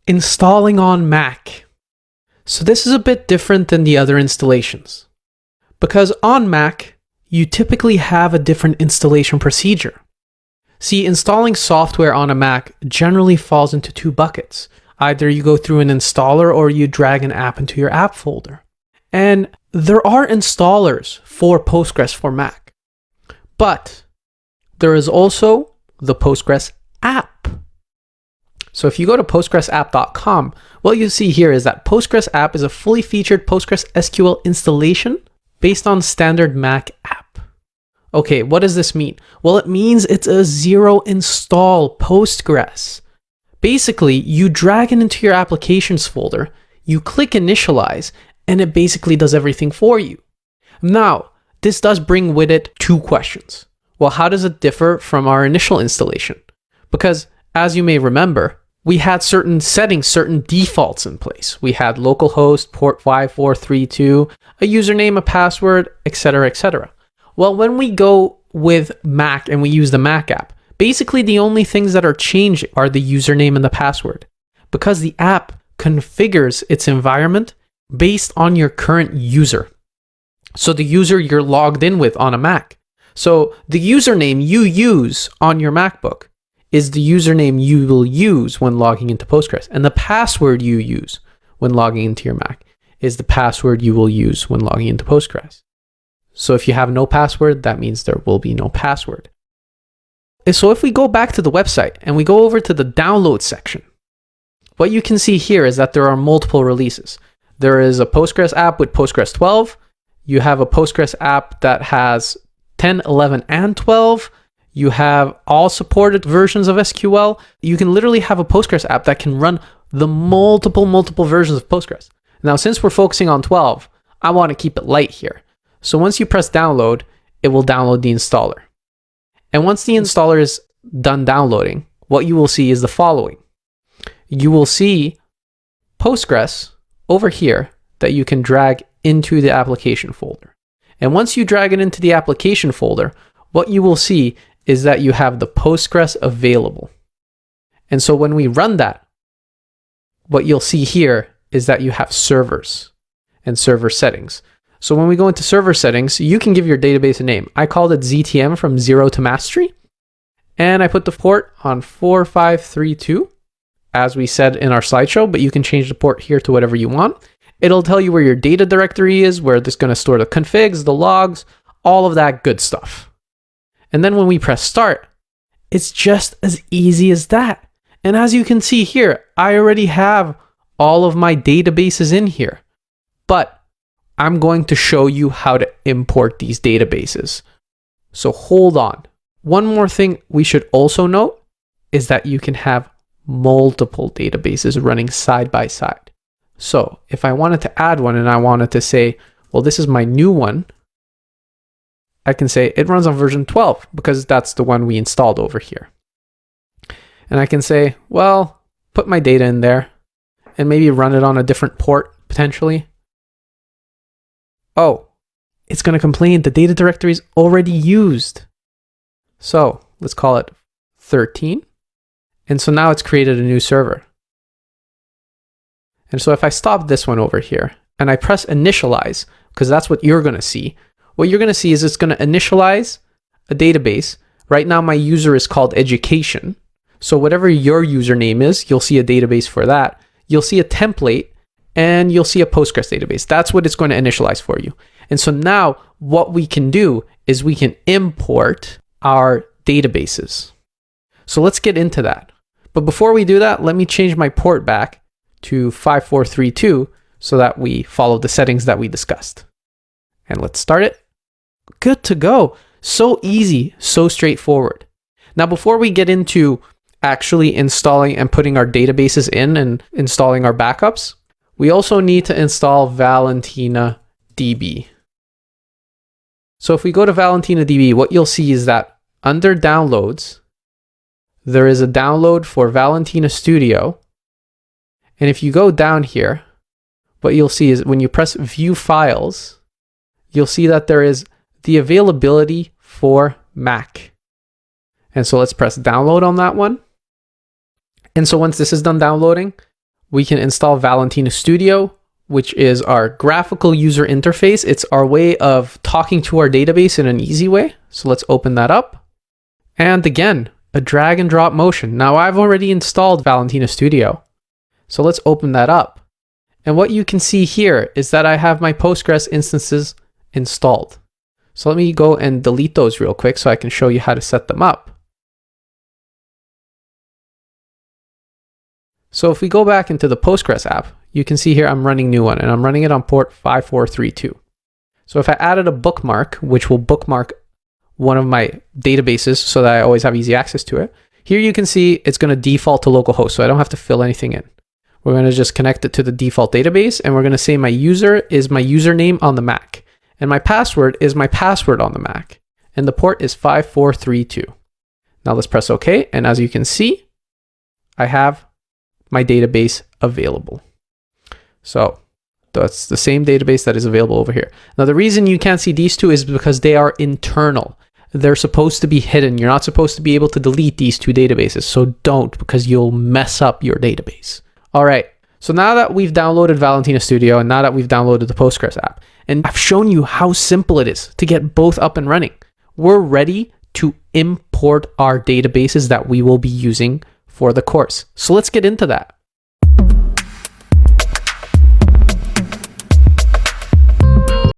Installing on Mac. So this is a bit different than the other installations, because on Mac, you typically have a different installation procedure. See, installing software on a Mac generally falls into two buckets. Either you go through an installer or you drag an app into your app folder. And there are installers for Postgres for Mac, but there is also the Postgres app. So if you go to postgresapp.com, what you see here is that Postgres app is a fully featured PostgreSQL installation based on standard Mac app. Okay, what does this mean? Well, it means it's a zero install Postgres. Basically, you drag it into your applications folder, you click initialize, and it basically does everything for you. Now, this does bring with it two questions. Well, how does it differ from our initial installation? Because as you may remember, we had certain settings, certain defaults in place. We had localhost, port 5432, a username, a password, etc., etc. Well, when we go with Mac and we use the Mac app, basically the only things that are changing are the username and the password, because the app configures its environment based on your current user. So the user you're logged in with on a Mac. So the username you use on your MacBook is the username you will use when logging into Postgres. And the password you use when logging into your Mac is the password you will use when logging into Postgres. So if you have no password, that means there will be no password. And so if we go back to the website and we go over to the download section, what you can see here is that there are multiple releases. There is a Postgres app with Postgres 12. You have a Postgres app that has 10, 11, and 12. You have all supported versions of SQL. You can literally have a Postgres app that can run the multiple versions of Postgres. Now, since we're focusing on 12, I want to keep it light here. So once you press download, it will download the installer. And once the installer is done downloading, what you will see is the following. You will see Postgres over here that you can drag into the application folder. And once you drag it into the application folder, what you will see is that you have the Postgres available. And so when we run that, what you'll see here is that you have servers and server settings. So when we go into server settings, you can give your database a name. I called it ZTM from Zero to Mastery. And I put the port on 4532, as we said in our slideshow, but you can change the port here to whatever you want. It'll tell you where your data directory is, where it's going to store the configs, the logs, all of that good stuff. And then when we press start, it's just as easy as that. And as you can see here, I already have all of my databases in here, but I'm going to show you how to import these databases. So hold on. One more thing we should also note is that you can have multiple databases running side by side. So if I wanted to add one and I wanted to say, well, this is my new one, I can say it runs on version 12 because that's the one we installed over here. And I can say, well, put my data in there and maybe run it on a different port potentially. Oh, it's going to complain the data directory is already used. So let's call it 13. And so now it's created a new server. And so if I stop this one over here and I press initialize, because that's what you're going to see, what you're going to see is it's going to initialize a database. Right now, my user is called education. So whatever your username is, you'll see a database for that. You'll see a template and you'll see a Postgres database. That's what it's going to initialize for you. And so now what we can do is we can import our databases. So let's get into that. But before we do that, let me change my port back to 5432 so that we follow the settings that we discussed. And let's start it. Good to go. So easy, so straightforward. Now, before we get into actually installing and putting our databases in and installing our backups, we also need to install Valentina DB. So if we go to Valentina DB, what you'll see is that under downloads, there is a download for Valentina Studio. And if you go down here, what you'll see is when you press view files, you'll see that there is the availability for Mac. And so let's press download on that one. And so once this is done downloading, we can install Valentina Studio, which is our graphical user interface. It's our way of talking to our database in an easy way. So let's open that up. And again, a drag and drop motion. Now I've already installed Valentina Studio. So let's open that up. And what you can see here is that I have my Postgres instances installed. So let me go and delete those real quick so I can show you how to set them up. So if we go back into the Postgres app, you can see here I'm running new one and I'm running it on port 5432. So if I added a bookmark, which will bookmark one of my databases so that I always have easy access to it, here you can see it's going to default to localhost, so I don't have to fill anything in. We're going to just connect it to the default database, and we're going to say my user is my username on the Mac, and my password is my password on the Mac, and the port is 5432. Now let's press OK, and as you can see, I have my database available. So that's the same database that is available over here. Now the reason you can't see these two is because they are internal. They're supposed to be hidden. You're not supposed to be able to delete these two databases. So don't, because you'll mess up your database. All right. So now that we've downloaded Valentina Studio and now that we've downloaded the Postgres app, and I've shown you how simple it is to get both up and running, we're ready to import our databases that we will be using for the course. So let's get into that.